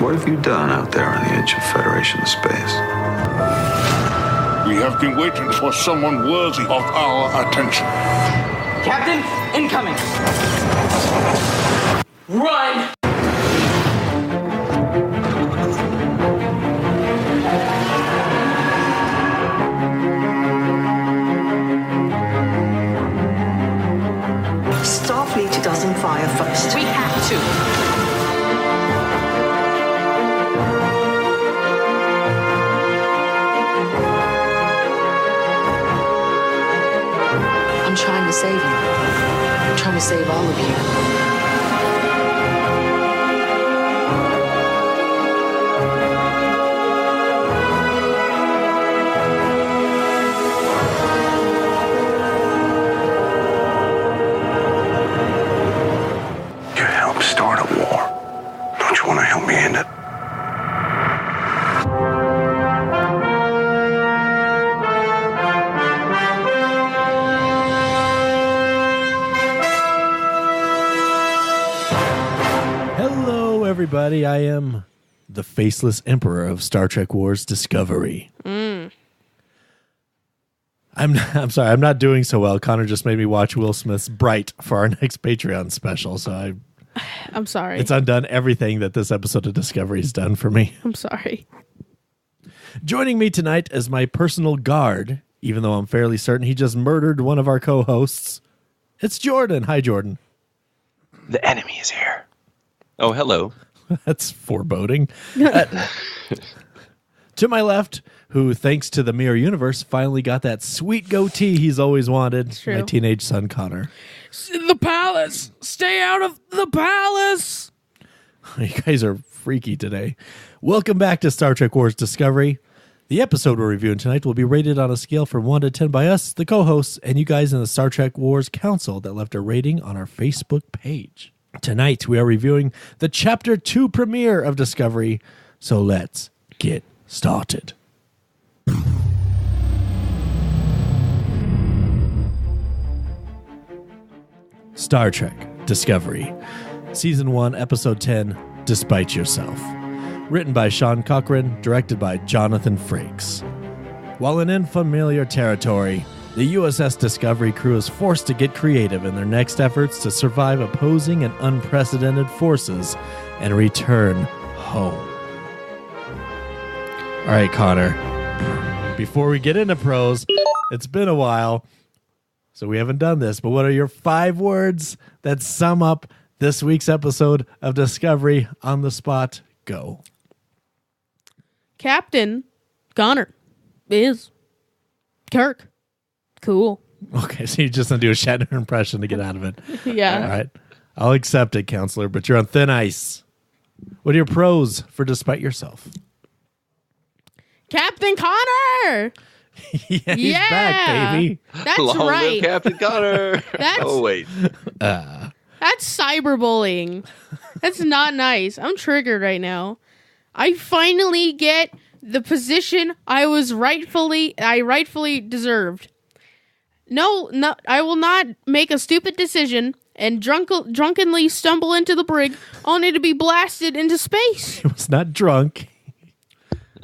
What have you done out there on the edge of Federation space? We have been waiting for someone worthy of our attention. Captain, incoming! Run! Starfleet doesn't fire first. We have to. I'm trying to save you. I'm trying to save all of you. You helped start a war. Don't you want to help me end it? Hello, everybody. I am the faceless emperor of Star Trek Wars Discovery. I'm sorry, I'm not doing so well. Connor just made me watch Will Smith's Bright for our next Patreon special, so I'm sorry. it's undone everything that this episode of Discovery has done for me. I'm sorry. Joining me tonight as my personal guard, even though I'm fairly certain he just murdered one of our co-hosts, it's Jordan. Hi, Jordan. The enemy is here. Oh, hello. That's foreboding. To my left, who, thanks to the Mirror Universe, finally got that sweet goatee he's always wanted, True. my teenage son, Connor. The palace! Stay out of the palace! You guys are freaky today. Welcome back to Star Trek Wars Discovery. The episode we're reviewing tonight will be rated on a scale from 1 to 10 by us, the co-hosts, and you guys in the Star Trek Wars Council that left a rating on our Facebook page. Tonight, we are reviewing the Chapter 2 premiere of Discovery, so let's get started. Star Trek Discovery, Season 1, Episode 10, Despite Yourself. Written by Sean Cochran, directed by Jonathan Frakes. While in unfamiliar territory, the USS Discovery crew is forced to get creative in their next efforts to survive opposing and unprecedented forces and return home. All right, Connor, before we get into pros, it's been a while, so we haven't done this, but what are your 5 words that sum up this week's episode of Discovery? On the spot? Go. Captain Connor is Kirk. Cool. Okay, so you're just going to do a Shatner impression to get out of it. Yeah. All right. I'll accept it, counselor, but you're on thin ice. What are your pros for Despite Yourself? Captain Connor! Yeah, he's back, baby. That's Long right. live Captain Connor. That's- Oh, wait. That's cyberbullying. That's not nice. I'm triggered right now. I finally get the position I rightfully deserved. No, I will not make a stupid decision and drunkenly stumble into the brig only to be blasted into space. He was not drunk.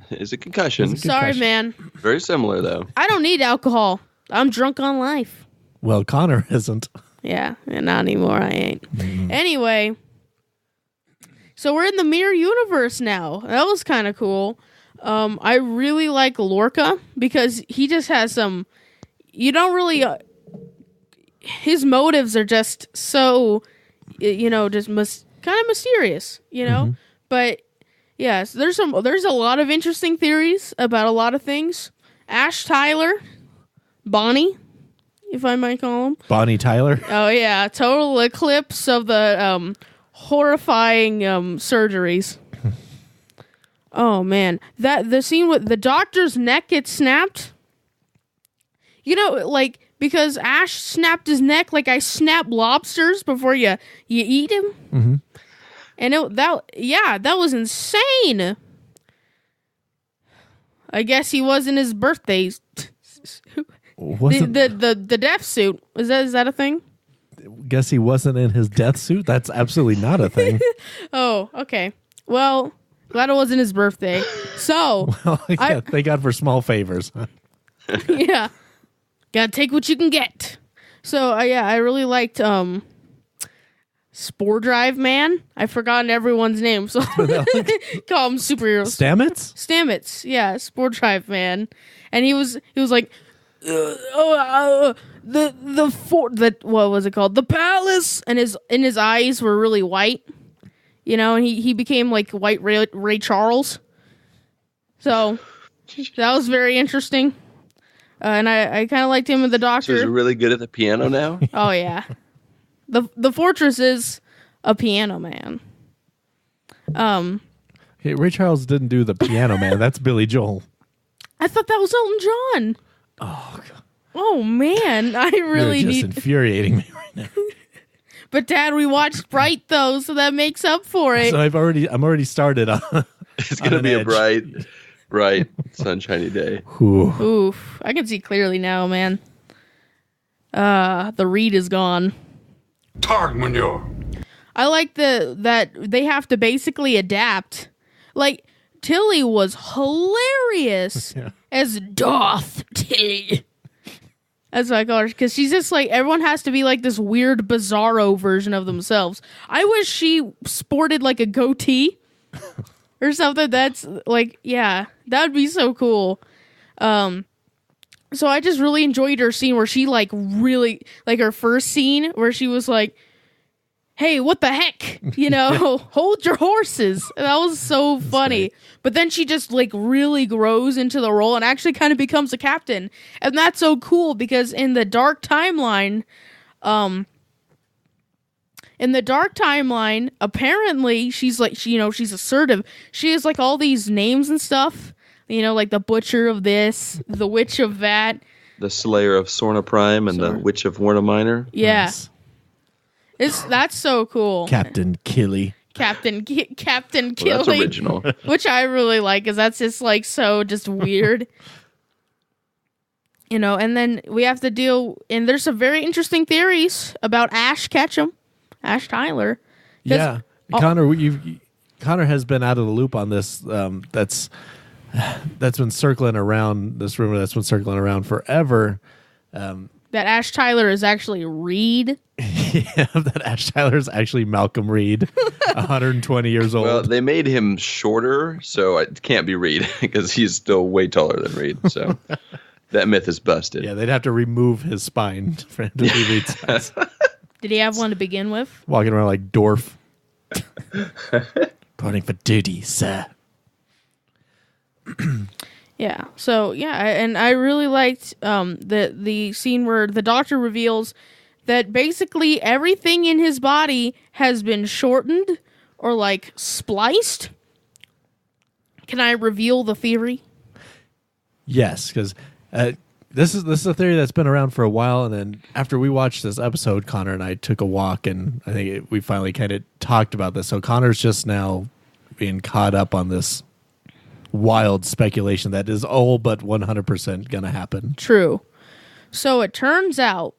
It's a concussion. Sorry, man. Very similar, though. I don't need alcohol. I'm drunk on life. Well, Connor isn't. Yeah, not anymore. I ain't. Anyway, so we're in the Mirror Universe now. That was kind of cool. I really like Lorca because he just has some. You don't really. His motives are just so, just kind of mysterious, But yes, there's a lot of interesting theories about a lot of things. Ash Tyler, Bonnie, if I might call him. Bonnie Tyler. Oh yeah, total eclipse of the horrifying surgeries. Oh man, the scene with the doctor's neck gets snapped. Because Ash snapped his neck like I snap lobsters before you eat him. Mm-hmm. And that was insane. I guess he wasn't his birthday. The death suit is that a thing? Guess he wasn't in his death suit? That's absolutely not a thing. Oh, okay. Well, Glad it wasn't his birthday. So, Yeah, thank God for small favors. yeah. Gotta take what you can get. So, yeah, I really liked Spore Drive Man. I've forgotten everyone's name, so call him superheroes. Stamets, yeah, Spore Drive Man. And he was like, what was it called? The Palace, and his eyes were really white, and he became like White Ray Charles. So that was very interesting, and I kind of liked him with the Doctor. So he's really good at the piano now. Oh yeah, the Fortress is a piano man. Hey, Ray Charles didn't do the Piano Man. That's Billy Joel. I thought that was Elton John. Oh God. Oh man, I really You're just need. infuriating me right now. But Dad, we watched Bright though, so that makes up for it. So I'm already started on. It's gonna be a bright, sunshiny day. Ooh. Oof, I can see clearly now, man. The reed is gone. Tag manure. I like that they have to basically adapt. Like Tilly was hilarious Yeah. as Darth Tilly. That's what I call her, because she's just like, everyone has to be like this weird bizarro version of themselves. I wish she sported like a goatee or something. That's like, yeah, that would be so cool. So I just really enjoyed her scene where she like really, like her first scene where she was like, hey, what the heck? Hold your horses. And that was so funny. great. But then she just like really grows into the role and actually kind of becomes a captain. And that's so cool because in the dark timeline, apparently she's like, she's assertive. She has like all these names and stuff, like the butcher of this, the witch of that. The Slayer of Sorna Prime and the Witch of Warna Minor. Yeah. Nice. That's so cool. Captain Killy. Captain Well, that's Killy, original. which I really like, because that's just like so just weird. And then we have to deal, and there's some very interesting theories about Ash Ketchum, Ash Tyler. 'Cause- Yeah, Connor, Connor has been out of the loop on this. That's been circling around, this rumor that's been circling around forever. That Ash Tyler is actually Reed. Yeah, that Ash Tyler is actually Malcolm Reed, 120 years old. Well, they made him shorter, so it can't be Reed because he's still way taller than Reed. So that myth is busted. Yeah, they'd have to remove his spine for him to be Reed's size. Did he have one to begin with? Walking around like Dorf. Reporting for duty, sir. Yeah. So yeah, and I really liked the scene where the Doctor reveals that basically everything in his body has been shortened or like spliced. Can I reveal the theory? Yes, because this is a theory that's been around for a while, and then after we watched this episode, Connor and I took a walk, and I think we finally kind of talked about this. So Connor's just now being caught up on this wild speculation that is all but 100% going to happen. True. So it turns out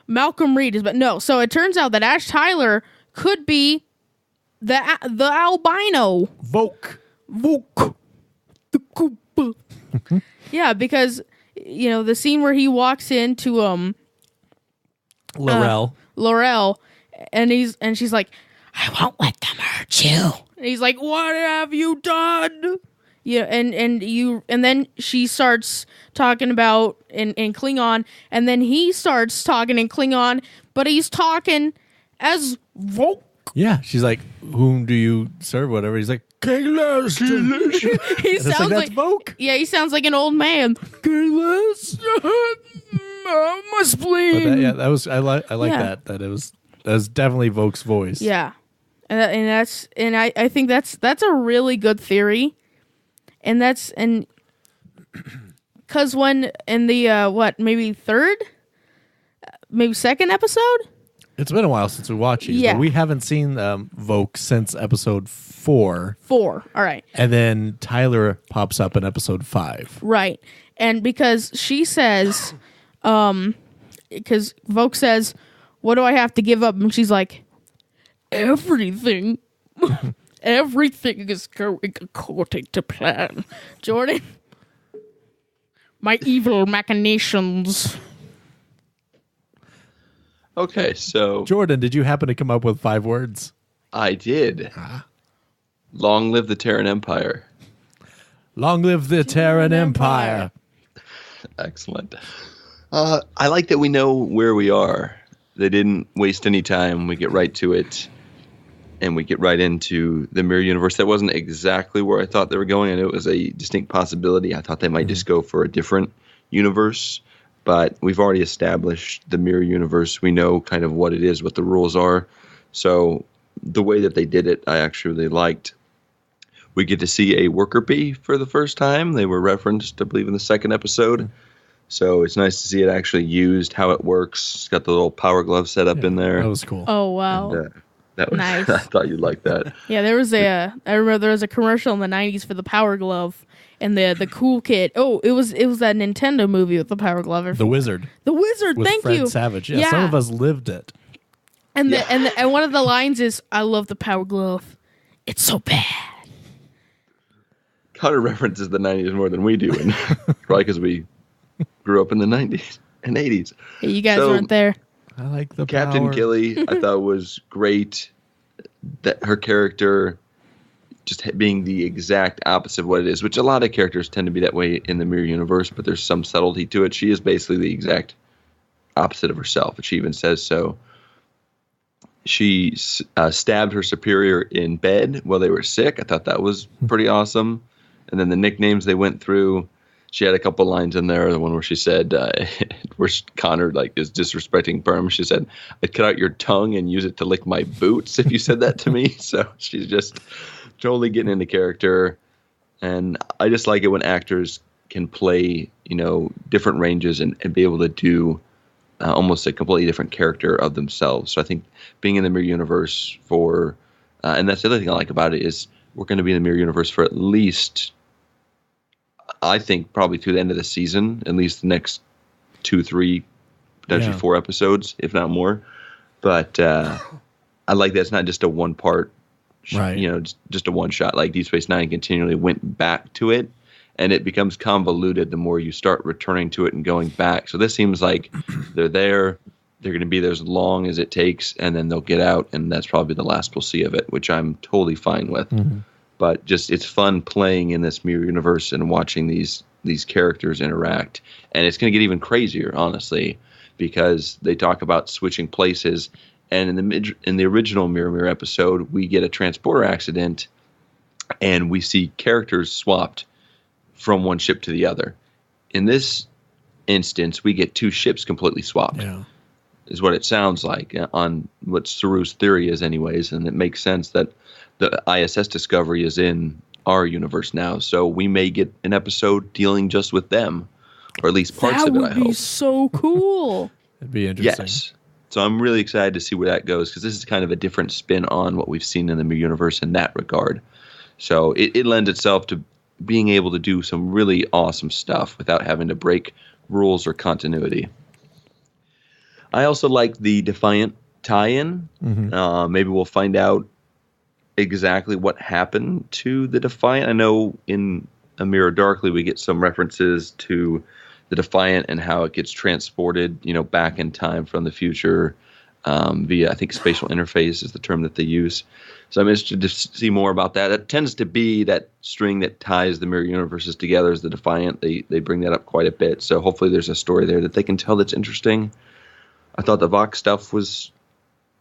Malcolm Reed is, but no. So it turns out that Ash Tyler could be the albino. Voke. The Koopa. Yeah, because the scene where he walks into Laurel, and she's like, I won't let them hurt you. And he's like, what have you done? Yeah, and then she starts talking about in Klingon, and then he starts talking in Klingon, but he's talking as Volk. Yeah, she's like, whom do you serve? Whatever. He's like, King Lester. He sounds that's Voke. Yeah, he sounds like an old man. King Lester, my spleen. But I like Yeah. that was definitely Voke's voice. Yeah, and I think that's a really good theory, and because when in the maybe second episode. It's been a while since we watched these, Yeah. but we haven't seen Voke since episode 4. 4. All right. And then Tyler pops up in episode 5. Right. And because she says, because Voke says, what do I have to give up? And she's like, everything. Everything is going according to plan. Jordan, my evil machinations. Okay, so Jordan, did you happen to come up with 5 words? I did. Long live the Terran Empire. Long live the Terran Empire. Excellent. I like that we know where we are. They didn't waste any time. We get right to it. And we get right into the mirror universe. That wasn't exactly where I thought they were going. I know it was a distinct possibility. I thought they might just go for a different universe. But we've already established the mirror universe. We know kind of what it is, what the rules are. So the way that they did it, I actually really liked. We get to see a worker bee for the first time. They were referenced, I believe, in the second episode. So it's nice to see it actually used, how it works. It's got the little power glove set up in there. That was cool. Oh, wow. And, that was Nice. I thought you'd like that. Yeah, I remember there was a commercial in the 90s for the Power Glove and the cool kid. Oh, it was that Nintendo movie with the Power Glove. The Wizard. The Wizard, With thank Fred you. Savage. Yeah, some of us lived it. And and one of the lines is, "I love the Power Glove. It's so bad." Connor references the 90s more than we do, and probably because we grew up in the 90s and 80s. Yeah, you guys So- weren't there. I like the Captain power. Killy, I thought was great. That her character just being the exact opposite of what it is, which a lot of characters tend to be that way in the mirror universe, but there's some subtlety to it. She is basically the exact opposite of herself, and she even says so. She stabbed her superior in bed while they were sick. I thought that was pretty awesome. And then the nicknames they went through, she had a couple lines in there. The one where she said, where Connor is disrespecting Berm. She said, "I'd cut out your tongue and use it to lick my boots if you said that to me." So she's just totally getting into character. And I just like it when actors can play, different ranges and be able to do almost a completely different character of themselves. So I think being in the mirror universe and that's the other thing I like about it is we're going to be in the mirror universe for at least, I think, probably through the end of the season, at least the next 2, 3, potentially 4 episodes, if not more. But I like that it's not just a one part, Right. just a one shot. Like Deep Space Nine continually went back to it, and it becomes convoluted the more you start returning to it and going back. So this seems like they're there. They're going to be there as long as it takes, and then they'll get out, and that's probably the last we'll see of it, which I'm totally fine with. Mm-hmm. But just it's fun playing in this mirror universe and watching these characters interact. And it's going to get even crazier, honestly, because they talk about switching places. And in the original Mirror episode, we get a transporter accident, and we see characters swapped from one ship to the other. In this instance, we get 2 ships completely swapped. Yeah. Is what it sounds like on what Saru's theory is anyways. And it makes sense that the ISS Discovery is in our universe now. So we may get an episode dealing just with them, or at least parts That of it, I would be hope. so cool. It'd be interesting. Yes. So I'm really excited to see where that goes, because this is kind of a different spin on what we've seen in the mirror universe in that regard. So it lends itself to being able to do some really awesome stuff without having to break rules or continuity. I also like the Defiant tie-in. Mm-hmm. Maybe we'll find out exactly what happened to the Defiant. I know in A Mirror Darkly we get some references to the Defiant and how it gets transported, back in time from the future via, I think, spatial interface is the term that they use. So I'm interested to see more about that. That tends to be that string that ties the mirror universes together is the Defiant. They bring that up quite a bit. So hopefully there's a story there that they can tell that's interesting. I thought the Vox stuff was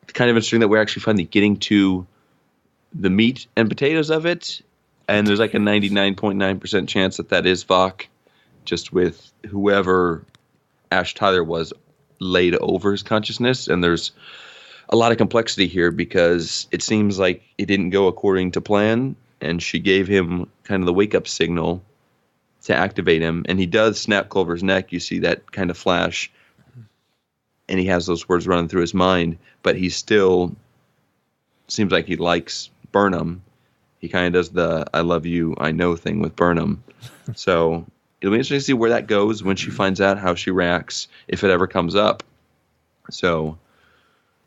kind of interesting that we're actually finally getting to the meat and potatoes of it. And there's like a 99.9% chance that is Vox, just with whoever Ash Tyler was laid over his consciousness. And there's a lot of complexity here because it seems like it didn't go according to plan. And she gave him kind of the wake-up signal to activate him. And he does snap Culver's neck. You see that kind of flash. And he has those words running through his mind, but he still seems like he likes Burnham. He kind of does the "I love you, I know" thing with Burnham. So it'll be interesting to see where that goes when she finds out, how she reacts, if it ever comes up. So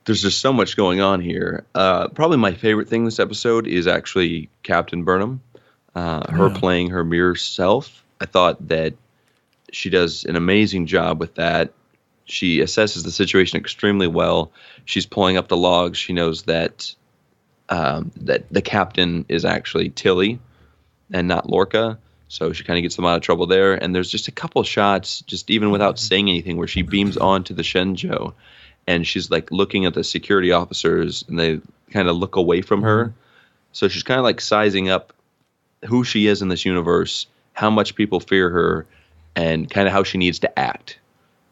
there's just so much going on here. Probably my favorite thing this episode is actually Captain Burnham. Her playing her mirror self. I thought that she does an amazing job with that. She assesses the situation extremely well. She's pulling up the logs. She knows that that the captain is actually Tilly and not Lorca. So she kind of gets them out of trouble there. And there's just a couple shots, just even without saying anything, where she beams onto the Shenzhou and she's like looking at the security officers and they kind of look away from her. So she's kind of like sizing up who she is in this universe, how much people fear her, and kind of how she needs to act.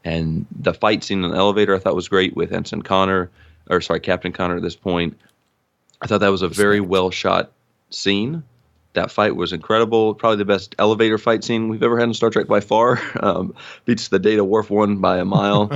And the fight scene in the elevator I thought was great with Captain Connor at this point. I thought that was a very well shot scene. That fight was incredible. Probably the best elevator fight scene we've ever had in Star Trek by far. Beats the Data Wharf one by a mile.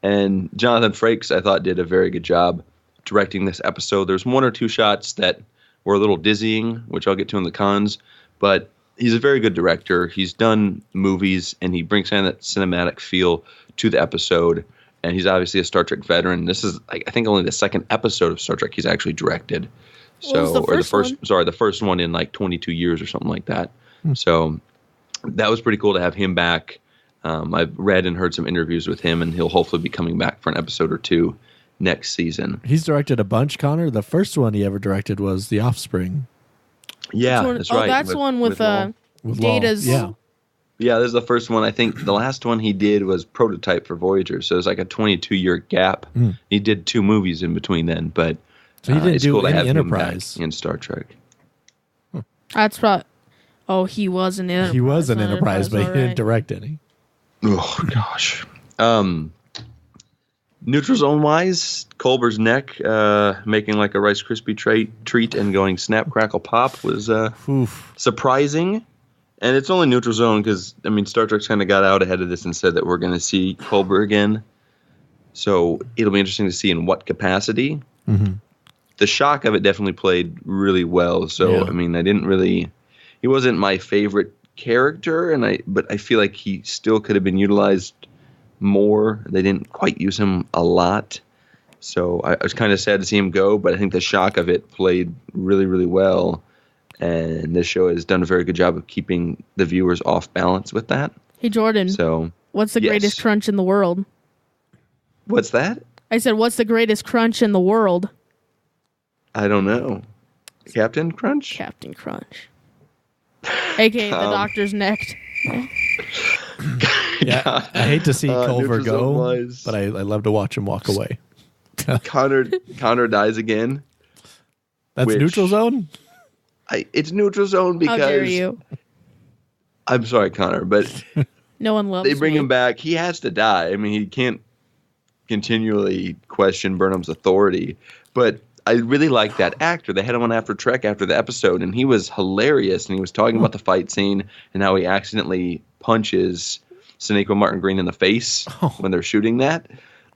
And Jonathan Frakes, I thought, did a very good job directing this episode. There's one or two shots that were a little dizzying, which I'll get to in the cons. But he's a very good director. He's done movies, and he brings in that cinematic feel to the episode. And he's obviously a Star Trek veteran. This is, I think, only the second episode of Star Trek he's actually directed. The first one in like 22 years or something like that. So that was pretty cool to have him back. I've read and heard some interviews with him, and he'll hopefully be coming back for an episode or two next season. He's directed a bunch, Connor. The first one he ever directed was The Offspring. Yeah, that's right. Oh, that's the one with Data's. Yeah. Yeah, this is the first one. I think the last one he did was Prototype for Voyager, so it's like a 22-year gap. He did 2 movies in between then, but so he didn't it's do cool to any have Enterprise him back in Star Trek. That's probably. Oh, he was an Enterprise. He was an Enterprise, but he didn't right. direct any. Oh gosh. Neutral zone wise, Culber's neck making like a Rice Krispie treat and going snap crackle pop was surprising. And it's only neutral zone because, I mean, Star Trek's kind of got out ahead of this and said that we're going to see Culber again. So it'll be interesting to see in what capacity. Mm-hmm. The shock of it definitely played really well. So, I mean, he wasn't my favorite character, but I feel like he still could have been utilized more. They didn't quite use him a lot. So I was kind of sad to see him go, but I think the shock of it played really, really well. And this show has done a very good job of keeping the viewers off balance with that. Hey, Jordan. So, what's the greatest crunch in the world? What's that? I said, what's the greatest crunch in the world? I don't know. Captain Crunch? Captain Crunch. A.K.A. the doctor's necked. Yeah, I hate to see Culver go, but I love to watch him walk away. Connor dies again. That's neutral zone? It's neutral zone because... How dare you? I'm sorry, Connor, but... No one loves They bring me. him back. He has to die. I mean, he can't continually question Burnham's authority. But I really like that actor. They had him on After Trek after the episode, and he was hilarious. And he was talking about the fight scene and how he accidentally punches Sonequa Martin Green in the face when they're shooting that.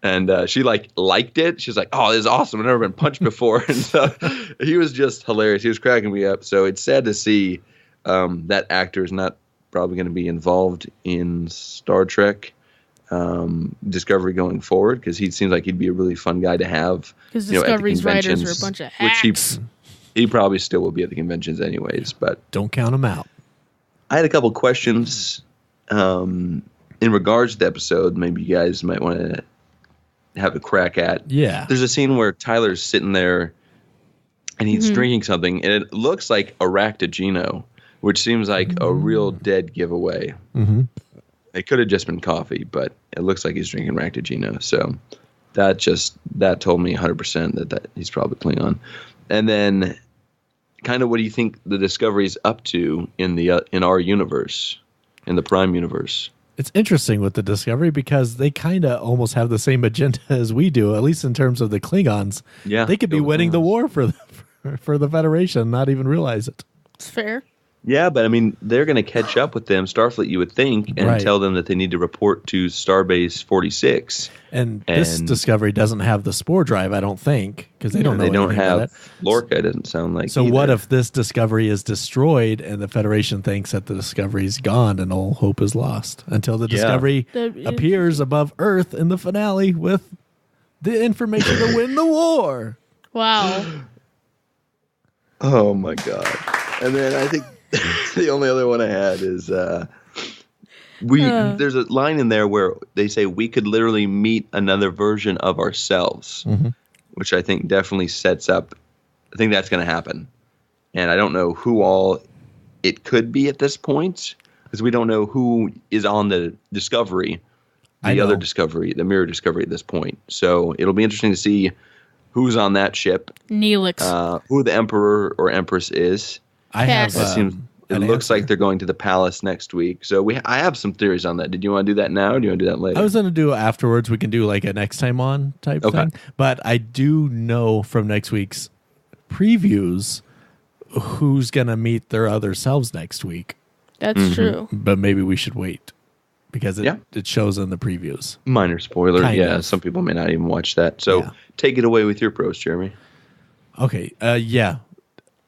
And she liked it. She's like, "Oh, this is awesome! I've never been punched before." And so he was just hilarious. He was cracking me up. So it's sad to see that actor is not probably going to be involved in Star Trek Discovery going forward, because he seems like he'd be a really fun guy to have. Because Discovery's writers are a bunch of hacks. Which he probably still will be at the conventions anyways. But don't count him out. I had a couple questions in regards to the episode. Maybe you guys might want to have a crack at. Yeah. There's a scene where Tyler's sitting there and he's drinking something, and it looks like Aractogeno, which seems like a real dead giveaway. Mm-hmm. It could have just been coffee, but it looks like he's drinking Aractogeno. So that told me 100% that he's probably Klingon. And then kind of what do you think the Discovery's up to in our universe, in the Prime universe? It's interesting with the Discovery because they kind of almost have the same agenda as we do, at least in terms of the Klingons. Yeah, they could be winning the war for the Federation, not even realize it. It's fair. Yeah, but I mean, they're going to catch up with them, Starfleet, you would think, and tell them that they need to report to Starbase 46. And this Discovery doesn't have the spore drive, I don't think, because they don't know. They don't anything about have it. Lorca. It doesn't sound like. So either. what if this Discovery is destroyed and the Federation thinks that the Discovery's gone and all hope is lost until the Discovery appears above Earth in the finale with the information to win the war. Wow. Oh my god! And then I think the only other one I had is there's a line in there where they say we could literally meet another version of ourselves, which I think definitely sets up. I think that's going to happen, and I don't know who all it could be at this point because we don't know who is on the Discovery, the other Discovery, the Mirror Discovery at this point. So it'll be interesting to see who's on that ship, Neelix, who the Emperor or Empress is. I have. That seems. It looks like they're going to the palace next week. So I have some theories on that. Did you want to do that now or do you want to do that later? I was going to do it afterwards. We can do like a next time on type thing. But I do know from next week's previews who's going to meet their other selves next week. That's true. But maybe we should wait because it shows in the previews. Minor spoiler. Kind of. Some people may not even watch that. So take it away with your pros, Jeremy. Okay. Yeah.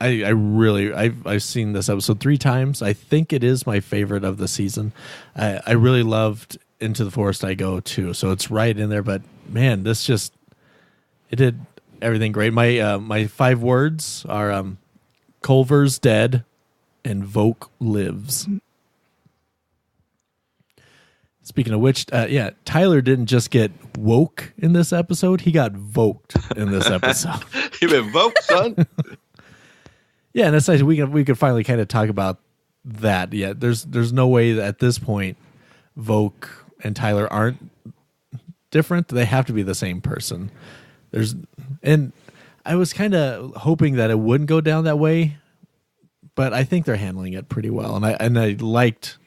I've seen this episode 3 times. I think it is my favorite of the season. I really loved Into the Forest I Go too. So it's right in there, but man, it did everything great. My 5 words are Culver's dead and Voq lives. Speaking of which, Tyler didn't just get woke in this episode. He got voked in this episode. You've been voked, son. Yeah, and it's nice we could finally kind of talk about that. Yeah, there's no way that at this point Voq and Tyler aren't different. They have to be the same person. And I was kind of hoping that it wouldn't go down that way, but I think they're handling it pretty well. And I liked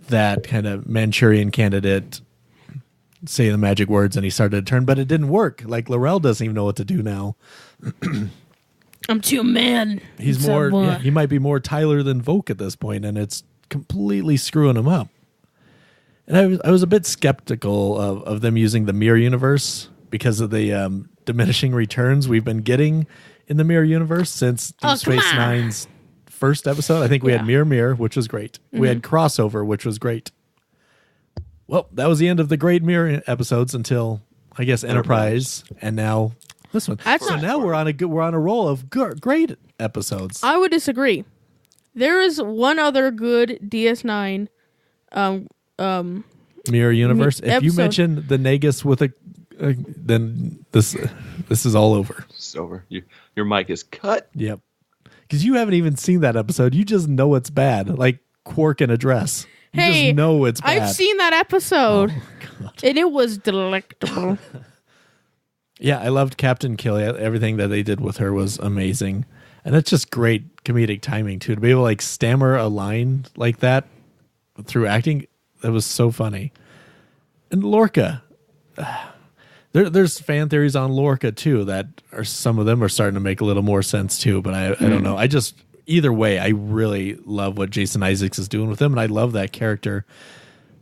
that kind of Manchurian Candidate say the magic words and he started to turn, but it didn't work. Like L'Rell doesn't even know what to do now. I'm too man. He's more. Yeah, he might be more Tyler than Voq at this point, and it's completely screwing him up. And I was a bit skeptical of them using the Mirror Universe because of the diminishing returns we've been getting in the Mirror Universe since Deep Space Nine's first episode. I think we had Mirror, which was great. We had Crossover, which was great. Well, that was the end of the great Mirror episodes until I guess Enterprise, and now this one. Now we're on a roll of great episodes. I would disagree. There is one other good DS9 Mirror Universe. If you mention the Nagus with then this is all over. It's over. Your mic is cut. Yep. Because you haven't even seen that episode. You just know it's bad. Like Quark in a dress. You just know it's bad. I've seen that episode. And it was delectable. Yeah, I loved Captain Killy. Everything that they did with her was amazing. And it's just great comedic timing, too. To be able to like stammer a line like that through acting, that was so funny. And Lorca. There's fan theories on Lorca, too, that are some of them are starting to make a little more sense, too. But I don't know. Either way, I really love what Jason Isaacs is doing with him. And I love that character.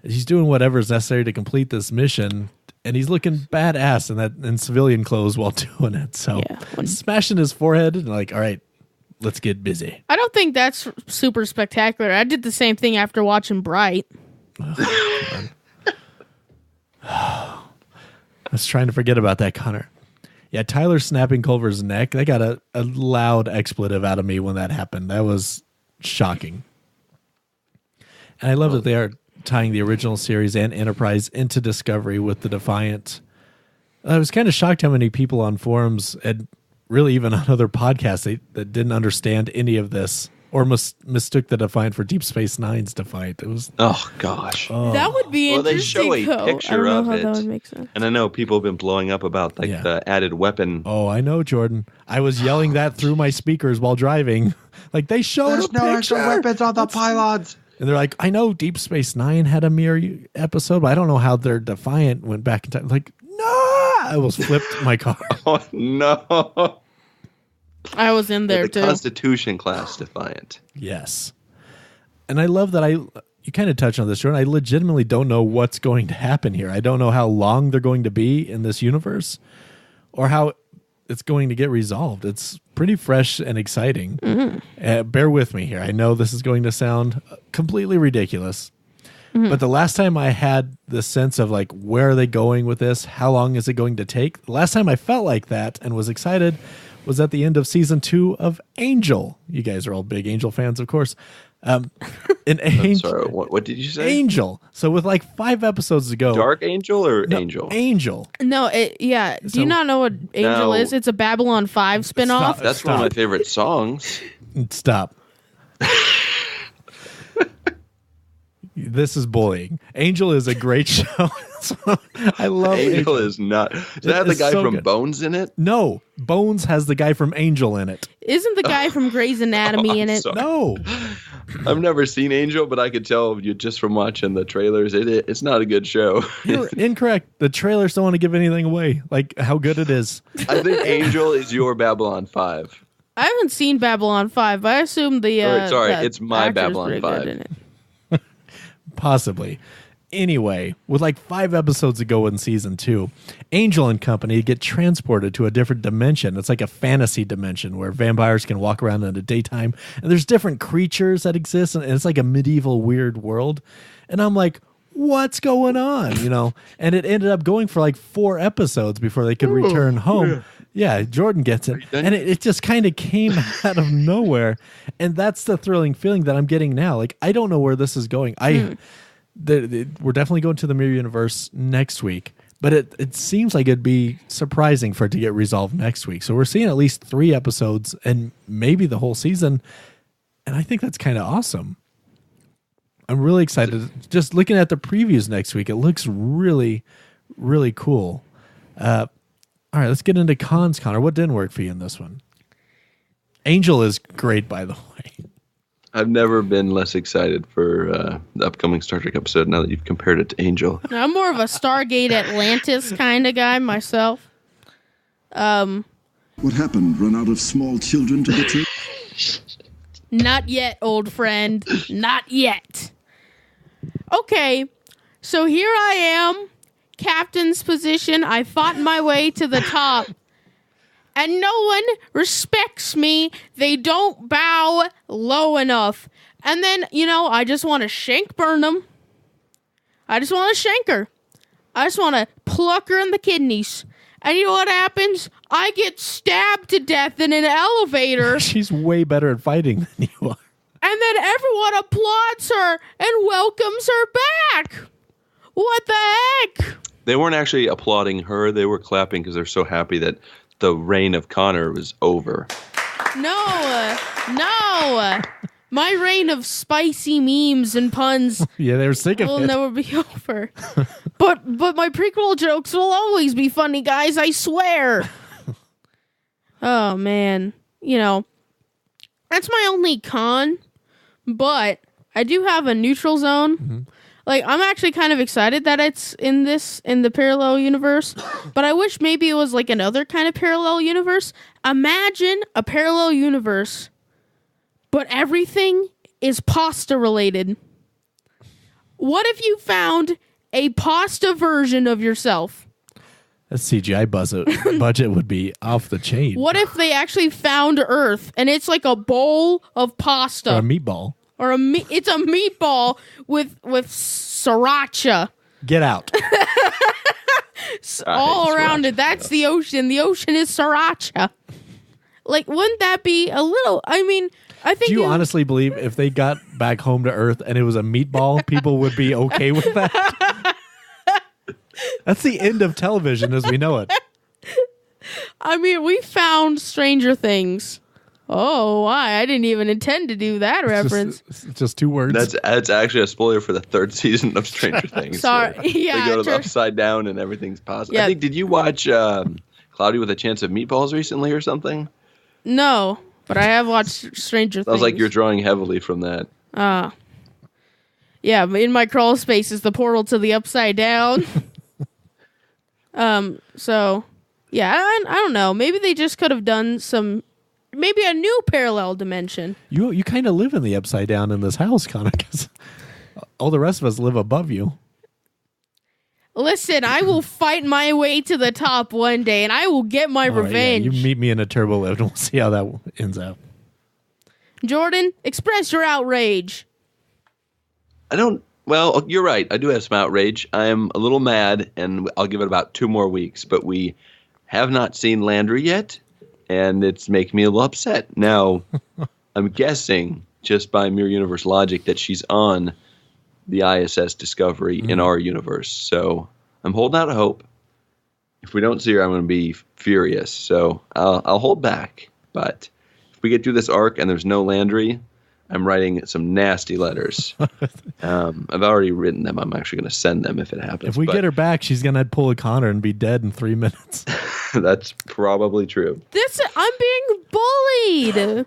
He's doing whatever's necessary to complete this mission. And he's looking badass in civilian clothes while doing it. So smashing his forehead and like, all right, let's get busy. I don't think that's super spectacular. I did the same thing after watching Bright. I was trying to forget about that, Connor. Yeah, Tyler snapping Culver's neck. That got a loud expletive out of me when that happened. That was shocking. And I love that they are tying the original series and Enterprise into Discovery with the Defiant. I was kind of shocked how many people on forums and really even on other podcasts that didn't understand any of this or mistook the Defiant for Deep Space Nine's Defiant. It was gosh. That would be interesting. They show a picture of it, that would make sense. And I know people have been blowing up about the added weapon. Oh, I know, Jordan. I was yelling that through my speakers while driving. Like they showed a picture. Extra weapons on the pylons. And they're like, I know Deep Space Nine had a Mirror episode, but I don't know how their Defiant went back in time. Like, no! I almost flipped my car. Oh, no. I was in there, too. The Constitution class Defiant. Yes. And I love that you kind of touched on this, Jordan. I legitimately don't know what's going to happen here. I don't know how long they're going to be in this universe or how it's going to get resolved. It's pretty fresh and exciting. Bear with me here. I know this is going to sound completely ridiculous, But the last time I had the sense of like, where are they going with this? How long is it going to take? The last time I felt like that and was excited was at the end of season 2 of Angel. You guys are all big Angel fans, of course. I'm sorry, what did you say? Angel. So with like 5 episodes to go. Dark Angel or No, Angel? Angel. No, Do you not know what Angel is? It's a Babylon 5 spinoff. Stop. That's one of my favorite songs. Stop. This is bullying. Angel is a great show. I love Angel. Is not. Does that have the guy so from good. Bones in it? No, Bones has the guy from Angel in it. Isn't the guy from Grey's Anatomy in it? sorry. No. I've never seen Angel, but I could tell you just from watching the trailers. It's not a good show. You're incorrect. The trailers don't want to give anything away, like how good it is. I think Angel is your Babylon 5. I haven't seen Babylon 5, but I assume the it's my actor's Babylon pretty good 5. in it. Possibly. Anyway, with like 5 episodes to go in season 2, Angel and company get transported to a different dimension. It's like a fantasy dimension where vampires can walk around in the daytime, and there's different creatures that exist, and it's like a medieval weird world. And I'm like, what's going on? You know, and it ended up going for like 4 episodes before they could return home. Yeah, Jordan gets it. And it just kind of came out of nowhere. And that's the thrilling feeling that I'm getting now. Like, I don't know where this is going. We're definitely going to the Mirror Universe next week. But it seems like it'd be surprising for it to get resolved next week. So we're seeing at least 3 episodes and maybe the whole season. And I think that's kind of awesome. I'm really excited. Just looking at the previews next week, it looks really, really cool. All right, let's get into cons, Connor. What didn't work for you in this one? Angel is great, by the way. I've never been less excited for the upcoming Star Trek episode now that you've compared it to Angel. I'm more of a Stargate Atlantis kind of guy myself. What happened? Run out of small children to the tree? Not yet, old friend. Not yet. Okay, so here I am, captain's position. I fought my way to the top. And no one respects me. They don't bow low enough. And then, I just want to shank Burnham. I just want to shank her. I just want to pluck her in the kidneys. And you know what happens? I get stabbed to death in an elevator. She's way better at fighting than you are. And then everyone applauds her and welcomes her back. What the heck? They weren't actually applauding her. They were clapping because they're so happy that the reign of Connor was over. No. My reign of spicy memes and puns Yeah, they were sick of will it. never be over. But my prequel jokes will always be funny, guys. I swear. Oh, man. That's my only con. But I do have a neutral zone. Mm-hmm. Like, I'm actually kind of excited that it's in the parallel universe, but I wish maybe it was like another kind of parallel universe. Imagine a parallel universe, but everything is pasta related. What if you found a pasta version of yourself? That CGI budget would be off the chain. What if they actually found Earth and it's like a bowl of pasta? Or a meatball. Or it's a meatball with sriracha. Get out. All around it. That's the ocean. The ocean is sriracha. Like, wouldn't that be a little... I mean, I think... Do you honestly believe if they got back home to Earth and it was a meatball, people would be okay with that? That's the end of television as we know it. I mean, we found Stranger Things. Oh, why? I didn't even intend to do that reference. It's just 2 words. That's actually a spoiler for the 3rd season of Stranger Things. Sorry. So Yeah, they go to the true. upside down and everything's positive. Yeah. I think, did you watch Cloudy with a Chance of Meatballs recently or something? No, but I have watched Stranger Things. Sounds like you're drawing heavily from that. Yeah, in my crawl space is the portal to the upside down. So, yeah, I don't know. Maybe they just could have done maybe a new parallel dimension. You kind of live in the upside down in this house, Connor, because all the rest of us live above you. Listen, I will fight my way to the top one day, and I will get my All right, revenge. yeah, you meet me in a turbo lift, and we'll see how that ends up. Jordan, express your outrage. I don't Well, you're right. I do have some outrage. I am a little mad, and I'll give it about 2 more weeks. But we have not seen Landry yet, and it's making me a little upset. Now, I'm guessing, just by Mirror Universe logic, that she's on the ISS Discovery in our universe. So I'm holding out hope. If we don't see her, I'm going to be furious. So I'll hold back. But if we get through this arc and there's no Landry, I'm writing some nasty letters. I've already written them. I'm actually going to send them if it happens. If we get her back, she's going to pull a Connor and be dead in 3 minutes. That's probably true. I'm being bullied.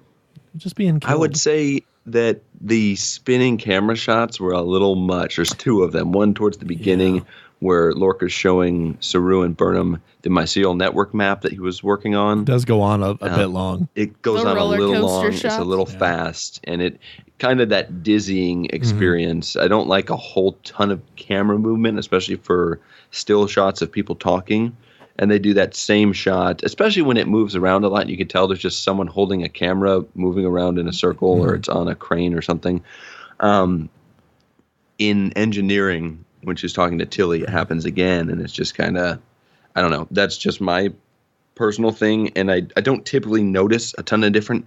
Just being killed. I would say that the spinning camera shots were a little much. There's 2 of them. One towards the beginning where Lorca's showing Saru and Burnham the mycelial network map that he was working on. It does go on a bit long. It goes on a little long. It's a little fast. And it kind of that dizzying experience. I don't like a whole ton of camera movement, especially for still shots of people talking. And they do that same shot, especially when it moves around a lot. And you can tell there's just someone holding a camera moving around in a circle or it's on a crane or something. In engineering, when she's talking to Tilly, it happens again. And it's just kind of, I don't know. That's just my personal thing. And I don't typically notice a ton of different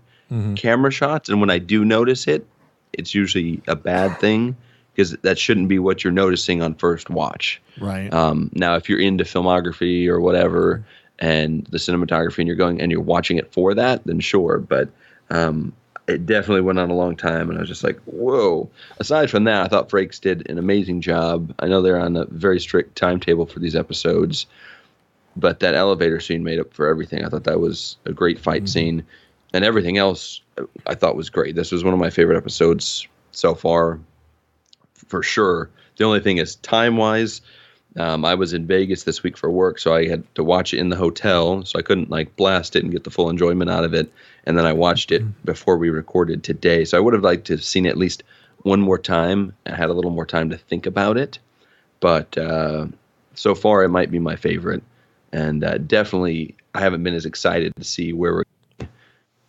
camera shots. And when I do notice it, it's usually a bad thing. Because that shouldn't be what you're noticing on first watch. Right. Now, if you're into filmography or whatever and the cinematography and you're watching it for that, then sure. But it definitely went on a long time. And I was just like, whoa. Aside from that, I thought Frakes did an amazing job. I know they're on a very strict timetable for these episodes. But that elevator scene made up for everything. I thought that was a great fight scene. And everything else I thought was great. This was one of my favorite episodes so far. For sure. The only thing is time-wise, I was in Vegas this week for work, so I had to watch it in the hotel, so I couldn't blast it and get the full enjoyment out of it. And then I watched it before we recorded today. So I would have liked to have seen it at least one more time and had a little more time to think about it. But so far, it might be my favorite. And definitely, I haven't been as excited to see where we're going.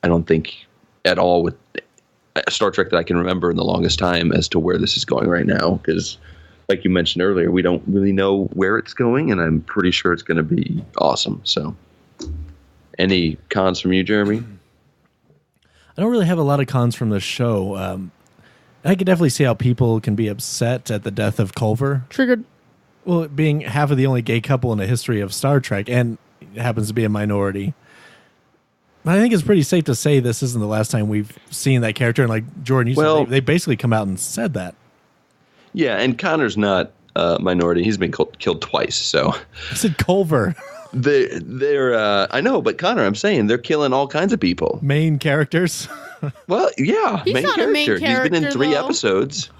I don't think at all with Star Trek that I can remember in the longest time as to where this is going right now, because like you mentioned earlier, we don't really know where it's going, and I'm pretty sure it's going to be awesome. So any cons from you, Jeremy? I don't really have a lot of cons from the show. I could definitely see how people can be upset at the death of Culver. Triggered. Well, being half of the only gay couple in the history of Star Trek, and happens to be a minority. I think it's pretty safe to say this isn't the last time we've seen that character. And like Jordan, you said, they basically come out and said that. Yeah, and Connor's not a minority. He's been killed twice. So I said Culver. They're I know, but Connor, I'm saying they're killing all kinds of people. Main characters. Well, yeah, He's not a main character. He's been in 3 though. episodes.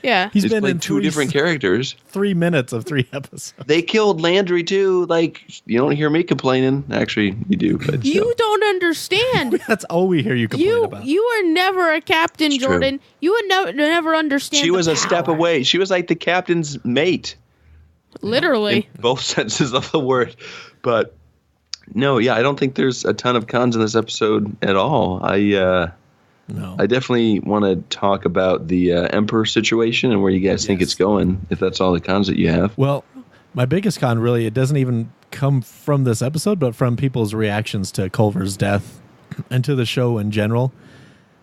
Yeah, He's been in 2 different characters. 3 minutes of 3 episodes. They killed Landry too. You don't hear me complaining. Actually, you do. But you don't understand. That's all we hear you complain about. You are never a captain, It's Jordan. true. You would never understand. She was the a step power. away. She was like the captain's mate. Literally. In both senses of the word. But no, yeah, I don't think there's a ton of cons in this episode at all. I definitely want to talk about the Emperor situation and where you guys think it's going, if that's all the cons that you have. Well, my biggest con really, it doesn't even come from this episode, but from people's reactions to Culver's death and to the show in general.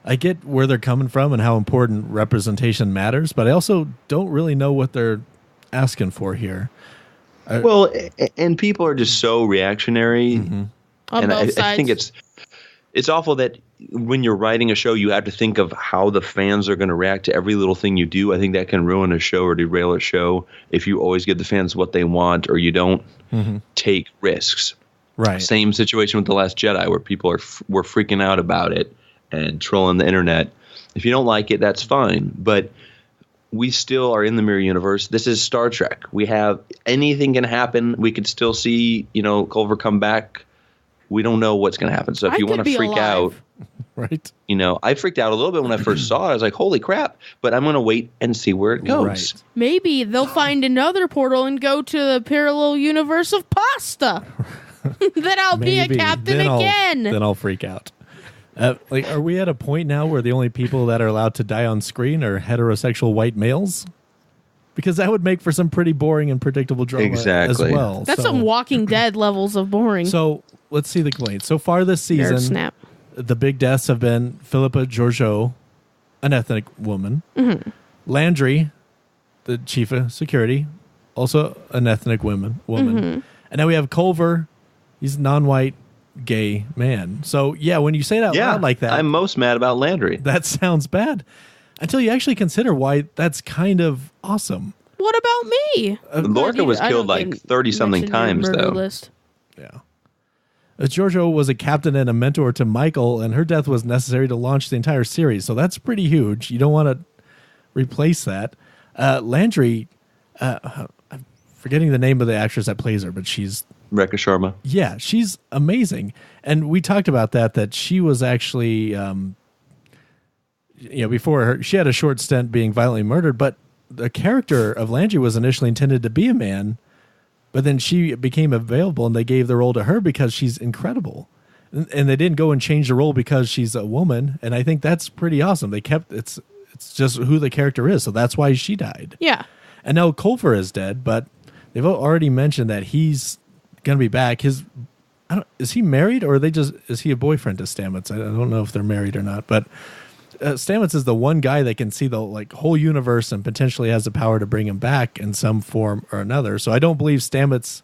I get where they're coming from and how important representation matters, but I also don't really know what they're asking for here. Well, and people are just so reactionary. On And both I think sides. it's awful that when you're writing a show, you have to think of how the fans are going to react to every little thing you do. I think that can ruin a show or derail a show if you always give the fans what they want or you don't take risks. Right. Same situation with The Last Jedi where people were freaking out about it and trolling the internet. If you don't like it, that's fine. But we still are in the Mirror Universe. This is Star Trek. We have anything can happen. We could still see, Culver come back. We don't know what's going to happen. So if you want to freak out, right? I freaked out a little bit when I first saw it. I was like, holy crap. But I'm going to wait and see where it goes. Right. Maybe they'll find another portal and go to the parallel universe of pasta. Then I'll be a captain again. Then I'll freak out. Are we at a point now where the only people that are allowed to die on screen are heterosexual white males? because that would make for some pretty boring and predictable drama Exactly. as well. That's So- some Walking Dead levels of boring. So let's see the complaints. So far this Nerd season, snap. the big deaths have been Philippa Georgiou, an ethnic woman. Mm-hmm. Landry, the chief of security, also an ethnic woman. Mm-hmm. And now we have Culver. He's a non-white gay man. So yeah, when you say it out loud like that, I'm most mad about Landry. that sounds bad until you actually consider why that's kind of awesome. What about me? Lorca was I killed don't like get 30-something mentioned in times, your murder though. list. Yeah. Giorgio was a captain and a mentor to Michael, and her death was necessary to launch the entire series. So that's pretty huge. You don't want to replace that. Landry, I'm forgetting the name of the actress that plays her, but she's Rekha Sharma. yeah, she's amazing. And we talked about that she was actually, before her, she had a short stint being violently murdered, but the character of Landry was initially intended to be a man, but then she became available and they gave the role to her because she's incredible. And they didn't go and change the role because she's a woman. And I think that's pretty awesome. They kept, it's just who the character is. So that's why she died. Yeah. And now Culver is dead, but they've already mentioned that he's going to be back. Is he married or is he a boyfriend to Stamets? I don't know if they're married or not, but Stamets is the one guy that can see the whole universe and potentially has the power to bring him back in some form or another. So I don't believe Stamets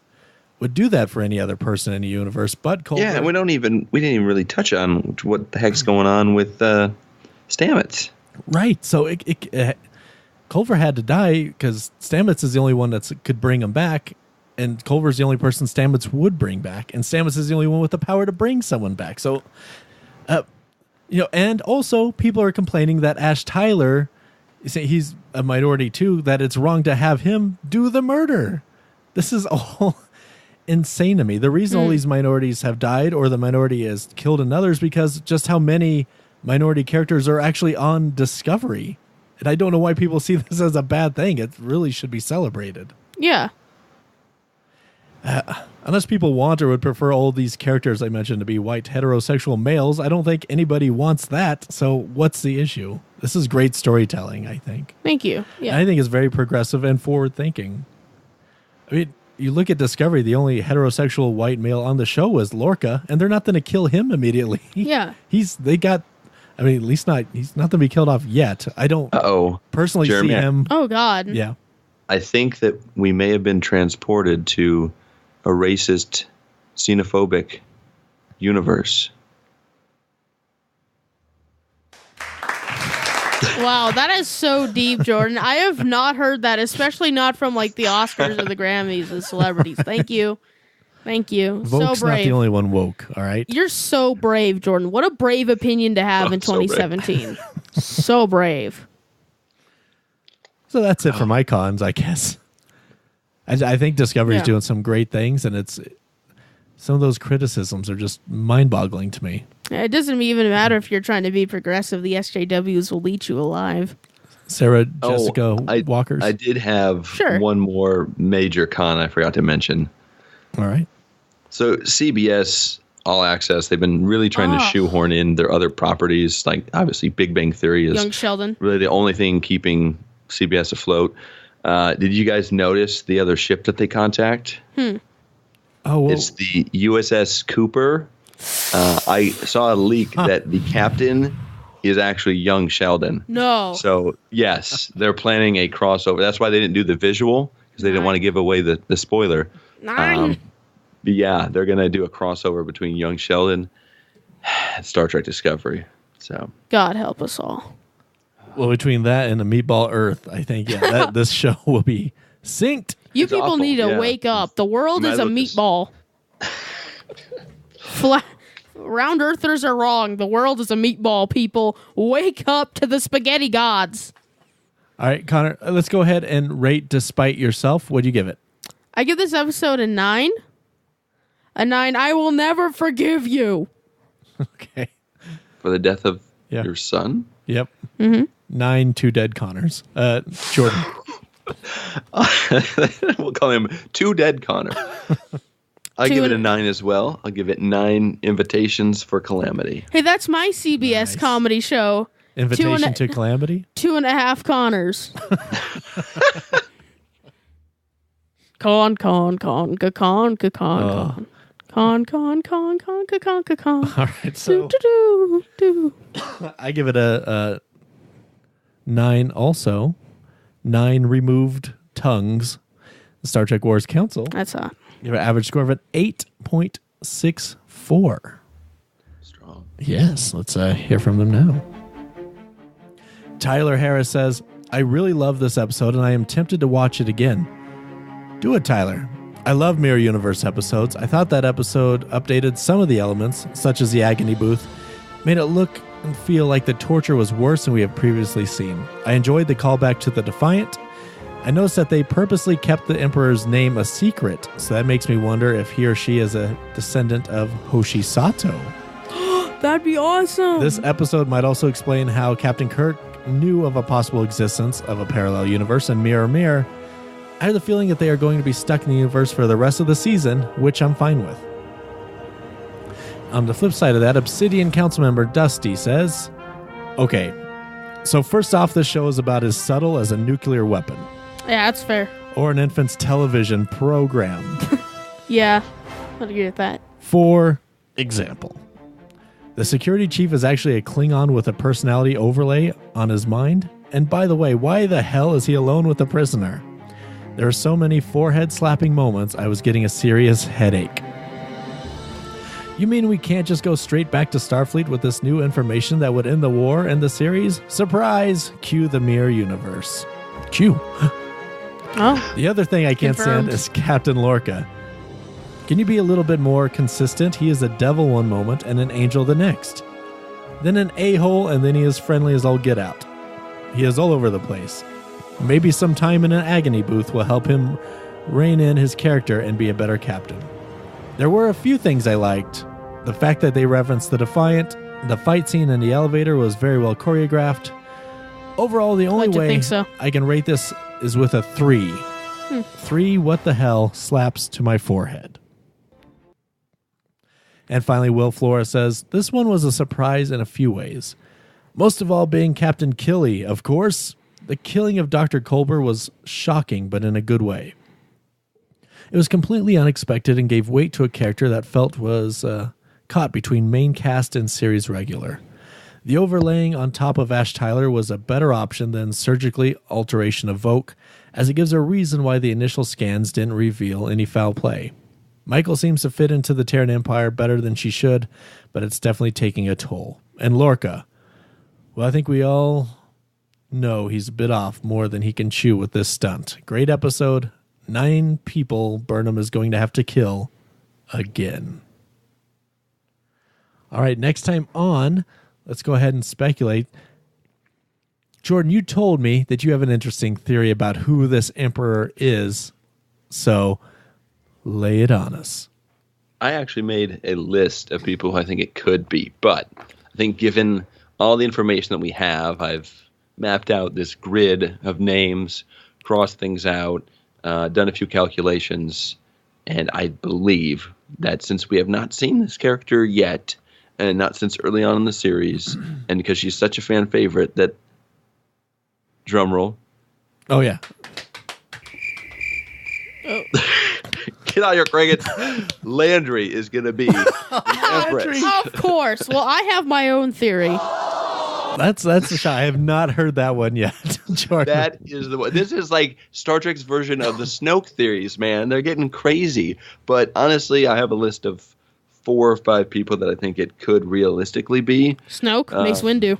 would do that for any other person in the universe, but Culver. Yeah, we didn't even really touch on what the heck's going on with Stamets. Right. So Culver had to die because Stamets is the only one that could bring him back, and Culver's the only person Stamets would bring back, and Stamets is the only one with the power to bring someone back. So, and also people are complaining that Ash Tyler, he's a minority too, that it's wrong to have him do the murder. This is all insane to me. The reason all these minorities have died or the minority has killed another is because just how many minority characters are actually on Discovery. And I don't know why people see this as a bad thing. It really should be celebrated. Yeah. Unless people want or would prefer all these characters I mentioned to be white heterosexual males, I don't think anybody wants that. So what's the issue? This is great storytelling, I think. Thank you. Yeah. And I think it's very progressive and forward-thinking. I mean, you look at Discovery, the only heterosexual white male on the show was Lorca, and they're not going to kill him immediately. Yeah. He's not going to be killed off yet. I don't personally Jeremy, see him. Oh, God. Yeah. I think that we may have been transported to a racist, xenophobic universe. Wow, that is so deep, Jordan. I have not heard that, especially not from the Oscars or the Grammys and celebrities. Thank you. Thank you. Vogue's so not brave. the only one woke, all right? You're so brave, Jordan. What a brave opinion to have in so brave. 2017. So brave. So that's it for my cons, I guess. I think Discovery's doing some great things, and it's some of those criticisms are just mind-boggling to me. It doesn't even matter if you're trying to be progressive. The SJWs will eat you alive. Sarah Jessica Walkers. I did have one more major con I forgot to mention. All right. So CBS All Access, they've been really trying to shoehorn in their other properties, like obviously Big Bang Theory is Young Sheldon. Really the only thing keeping CBS afloat. Did you guys notice the other ship that they contact? Oh, well, it's the USS Cooper. I saw a leak that the captain is actually young Sheldon. No. So, yes, they're planning a crossover. That's why they didn't do the visual, because they didn't want to give away the spoiler. But yeah, they're going to do a crossover between young Sheldon and Star Trek Discovery. So God help us all. Well, between that and the Meatball Earth, I think this show will be synced. You people awful, need to wake up. The world is a meatball. Round earthers are wrong. The world is a meatball, people. Wake up to the spaghetti gods. All right, Connor, let's go ahead and rate Despite Yourself. What'd you give it? I give this episode a 9. A 9. I will never forgive you. Okay. for the death of your son? Yep. 9 2 dead Connors. Jordan. We'll call him 2 Dead Connor. I'll give it a 9 as well. I'll give it 9 invitations for calamity. Hey, that's my CBS comedy show. Invitation to Calamity? 2.5 Connors. Con, con, con, con, con, con, con. Con, con, con, con, con, con, con. All right, so I give it a 9 also. 9 removed tongues. The Star Trek Wars Council. That's hot. You have an average score of an 8.64. Strong. Yes, let's hear from them now. Tyler Harris says, I really love this episode and I am tempted to watch it again. Do it, Tyler. I love Mirror Universe episodes. I thought that episode updated some of the elements, such as the agony booth, made it look and feel like the torture was worse than we have previously seen. I enjoyed the callback to the Defiant. I noticed that they purposely kept the Emperor's name a secret, so that makes me wonder if he or she is a descendant of Hoshi Sato. That'd be awesome. This episode might also explain how Captain Kirk knew of a possible existence of a parallel universe and Mirror Mirror. I have the feeling that they are going to be stuck in the universe for the rest of the season, which I'm fine with. On the flip side of that, Obsidian Councilmember Dusty says, okay, so first off, this show is about as subtle as a nuclear weapon. Yeah, that's fair. Or an infant's television program. Yeah, I'd agree with that. For example, the security chief is actually a Klingon with a personality overlay on his mind. And by the way, why the hell is he alone with the prisoner? There are so many forehead-slapping moments, I was getting a serious headache. You mean we can't just go straight back to Starfleet with this new information that would end the war and the series? Surprise! Cue the Mirror Universe. Cue. Oh. The other thing I can't Confirmed. stand is Captain Lorca. Can you be a little bit more consistent? He is a devil one moment and an angel the next. Then an a-hole, and then he is friendly as all get out. He is all over the place. Maybe some time in an agony booth will help him rein in his character and be a better captain. There were a few things I liked. The fact that they referenced the Defiant, the fight scene in the elevator was very well choreographed. Overall, the only like to way think so. I can rate this is with a 3. 3 what the hell slaps to my forehead. And finally, Will Flora says, this one was a surprise in a few ways. Most of all being Captain Killy, of course. The killing of Dr. Culber was shocking, but in a good way. It was completely unexpected and gave weight to a character that felt was caught between main cast and series regular. The overlaying on top of Ash Tyler was a better option than surgically alteration of Voke, as it gives a reason why the initial scans didn't reveal any foul play. Michael seems to fit into the Terran Empire better than she should, but it's definitely taking a toll. And Lorca, well, I think we all know he's a bit off more than he can chew with this stunt. Great episode. 9 people Burnham is going to have to kill again. All right, next time on, let's go ahead and speculate. Jordan, you told me that you have an interesting theory about who this Emperor is, so lay it on us. I actually made a list of people who I think it could be, but I think given all the information that we have, I've mapped out this grid of names, crossed things out, done a few calculations, and I believe that since we have not seen this character yet, and not since early on in the series, and because she's such a fan favorite, that, drumroll. Oh, yeah. Get out your crickets. Landry is going to be the Empress. Of course. Well, I have my own theory. That's a shot. I have not heard that one yet, Jordan. That is the one. This is like Star Trek's version of the Snoke theories, man. They're getting crazy. But honestly, I have a list of 4 or 5 people that I think it could realistically be. Snoke, Mace Windu.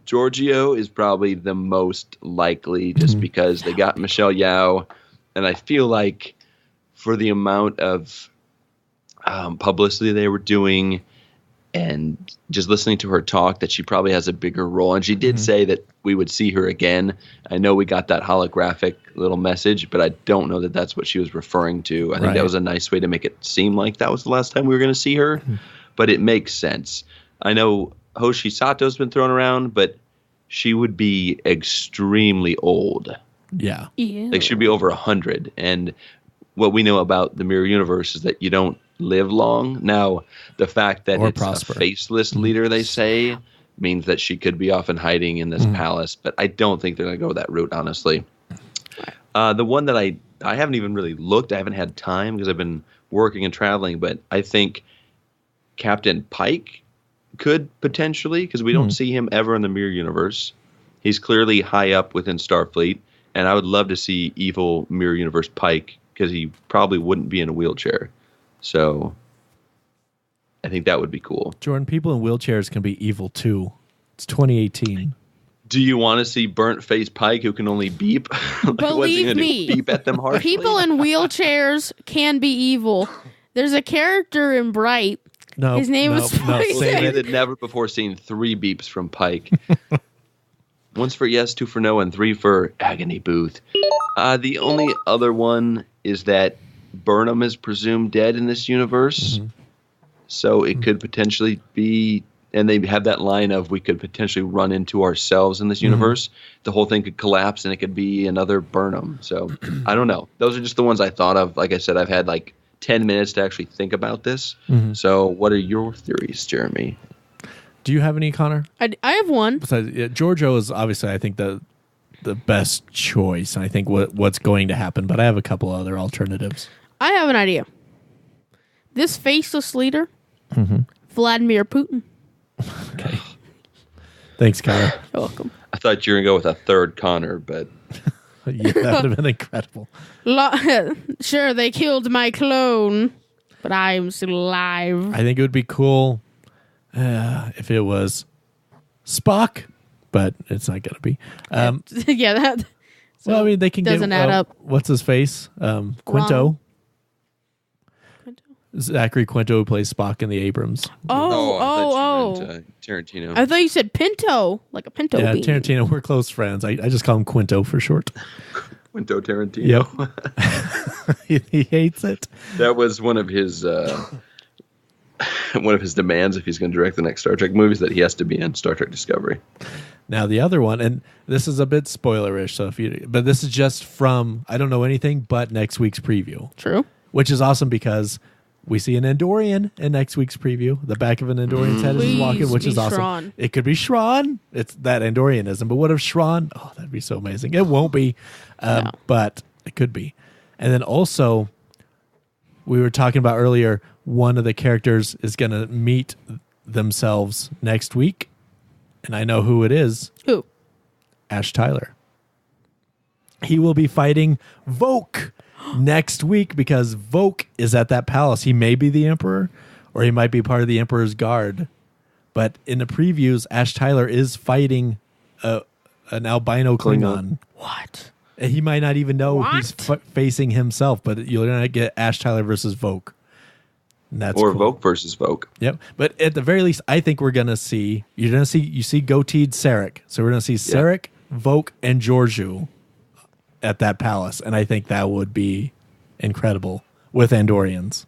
Giorgio is probably the most likely just because they got Michelle Yeoh. And I feel like for the amount of publicity they were doing and just listening to her talk, that she probably has a bigger role. And she did say that we would see her again. I know we got that holographic little message, but I don't know that that's what she was referring to. I think that was a nice way to make it seem like that was the last time we were going to see her. But it makes sense. I know Hoshi Sato's been thrown around, but she would be extremely old. Yeah. Like she'd be over 100. And what we know about the Mirror Universe is that you don't live long. Now, the fact that it's a faceless leader, they say, means that she could be off and hiding in this palace. But I don't think they're going to go that route, honestly. The one that I I haven't even really looked. I haven't had time because I've been working and traveling. But I think Captain Pike could potentially, because we don't see him ever in the Mirror Universe. He's clearly high up within Starfleet, and I would love to see evil Mirror Universe Pike, because he probably wouldn't be in a wheelchair. So I think that would be cool. Jordan, people in wheelchairs can be evil too. It's 2018. Do you want to see burnt face Pike who can only beep? Like, what's he Believe gonna me, do? Beep at them harshly? people in wheelchairs can be evil. There's a character in Bright. No, His name was no, Spicer. save I it. had never before seen 3 beeps from Pike. One's for yes, 2 for no, and 3 for Agony Booth. The only other one is that Burnham is presumed dead in this universe. So it could potentially be, and they have that line of, we could potentially run into ourselves in this universe. The whole thing could collapse and it could be another Burnham. So I don't know. Those are just the ones I thought of. Like I said, I've had like 10 minutes to actually think about this. So what are your theories, Jeremy? Do you have any, Connor? I have one. Besides, Giorgio is obviously, I think, the best choice. I think what's going to happen, but I have a couple other alternatives. I have an idea. This faceless leader, Vladimir Putin. Okay. Thanks, Connor. You're welcome. I thought you were going to go with a third Connor, but Yeah, that would have been incredible. Sure, they killed my clone, but I'm still alive. I think it would be cool if it was Spock, but it's not going to be. Yeah, that. Well, I mean, they can doesn't get add up. What's his face? Quinto. Zachary Quinto, who plays Spock in the Abrams. I Oh. thought you meant, Tarantino. I thought you said Pinto, like a Pinto Yeah, bean. Tarantino. We're close friends. I just call him Quinto for short. Quinto Tarantino. He hates it. That was one of his demands if he's going to direct the next Star Trek movies, that he has to be in Star Trek Discovery. Now the other one, and this is a bit spoilerish, but this is just from, I don't know anything but next week's preview. True. Which is awesome because we see an Andorian in next week's preview. The back of an Andorian's head is walking, which is awesome. Shran. It could be Shran. It's that Andorianism. But what if Shran? Oh, that'd be so amazing. It won't be, No. but it could be. And then also, we were talking about earlier, one of the characters is going to meet themselves next week. And I know who it is. Who? Ash Tyler. He will be fighting Voke next week because Voke is at that palace. He may be the Emperor, or he might be part of the Emperor's Guard. But in the previews, Ash Tyler is fighting an albino Klingon. What? And he might not even know he's What? facing himself, but you're going to get Ash Tyler versus Voke. And that's Or cool. Vogue versus Vogue. Yep. But at the very least, I think we're going to see, you see goateed Sarek. So we're going to see Sarek, Voke, and Georgiou at that palace. And I think that would be incredible with Andorians.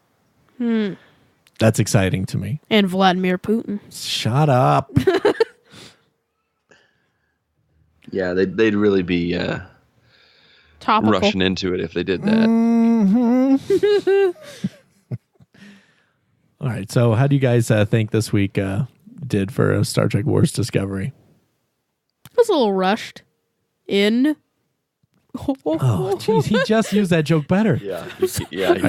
That's exciting to me. And Vladimir Putin. Shut up. Yeah, they'd really be Topical. rushing into it if they did that. All right. So how do you guys think this week did for Star Trek Wars Discovery? It was a little rushed. In. Oh, jeez. He just used that joke better. Yeah,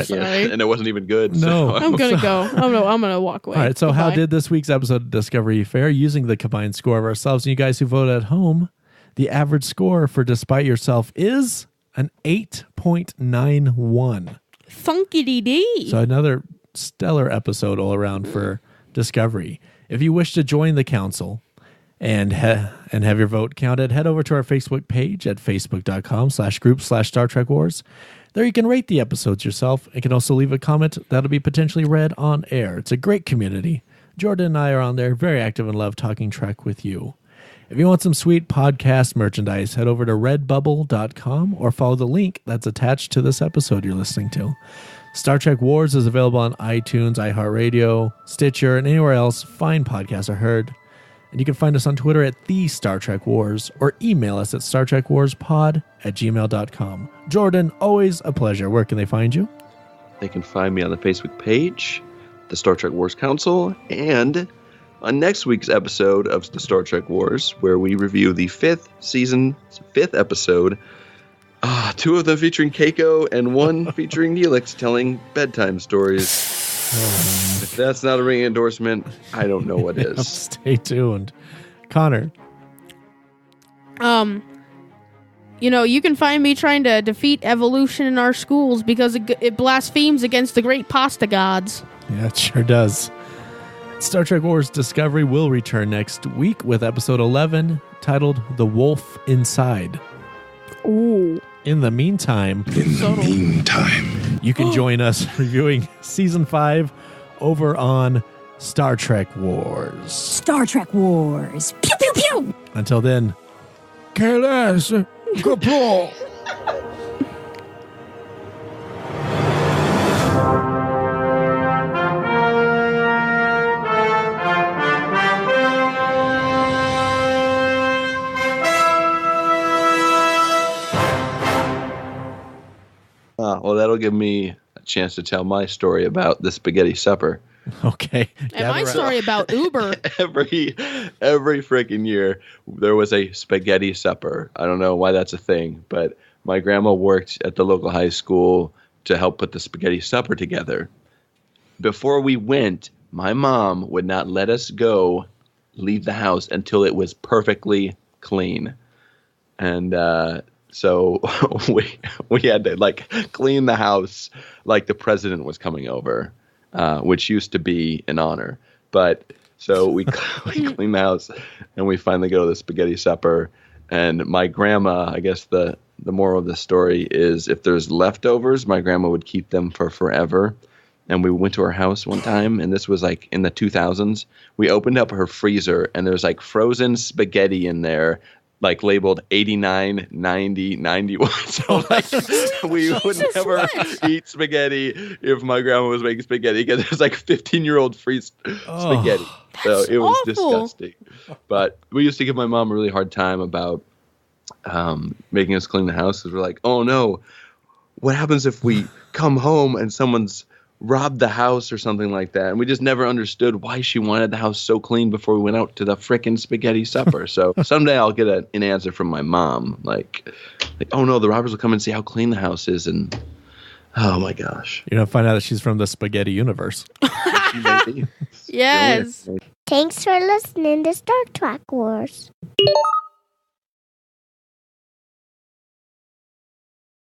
Sorry. and it wasn't even good. No. so- I'm gonna go. I'm gonna walk away. All right, so how Goodbye. did this week's episode of Discovery fare using the combined score of ourselves and you guys who voted at home? The average score for Despite Yourself is an 8.91. Thunkity dee? So another stellar episode all around for Discovery. If you wish to join the council and have your vote counted, head over to our Facebook page at facebook.com/group/Star Trek Wars. There you can rate the episodes yourself and can also leave a comment that'll be potentially read on air. It's a great community. Jordan and I are on there, very active and love talking Trek with you. If you want some sweet podcast merchandise, head over to redbubble.com or follow the link that's attached to this episode you're listening to. Star Trek Wars is available on iTunes, iHeartRadio, Stitcher, and anywhere else fine podcasts are heard. And you can find us on Twitter at The Star Trek Wars or email us at StarTrekWarsPod@gmail.com. Jordan, always a pleasure. Where can they find you? They can find me on the Facebook page, the Star Trek Wars Council, and on next week's episode of the Star Trek Wars, where we review the 5th episode, 2 of them featuring Keiko and 1 featuring Neelix telling bedtime stories. If that's not a ringing endorsement, I don't know what is. Stay tuned. Connor. You can find me trying to defeat evolution in our schools because it blasphemes against the great pasta gods. Yeah, it sure does. Star Trek Wars Discovery will return next week with episode 11 titled The Wolf Inside. Ooh. In the meantime, you can join us reviewing season 5 over on Star Trek Wars. Star Trek Wars. Pew, pew, pew. Until then, careless. Kapla. Well, that'll give me a chance to tell my story about the spaghetti supper. Okay. And my story about Uber. Every freaking year, there was a spaghetti supper. I don't know why that's a thing, but my grandma worked at the local high school to help put the spaghetti supper together. Before we went, my mom would not let us leave the house until it was perfectly clean. And so we had to clean the house like the president was coming over, which used to be an honor. But so we clean the house and we finally go to the spaghetti supper. And my grandma, I guess the moral of the story is if there's leftovers, my grandma would keep them for forever. And we went to her house one time, and this was in the 2000s. We opened up her freezer, and there's frozen spaghetti in there, labeled 89, 90, 91. So we would never eat spaghetti if my grandma was making spaghetti because it was 15-year-old freeze spaghetti. So it was disgusting. But we used to give my mom a really hard time about making us clean the house because we're like, oh no, what happens if we come home and someone's robbed the house or something like that? And we just never understood why she wanted the house so clean before we went out to the frickin' spaghetti supper. So someday I'll get an answer from my mom, oh no, the robbers will come and see how clean the house is, and oh my gosh, you're gonna find out that she's from the spaghetti universe. Yes. Thanks for listening to Star Trek Wars.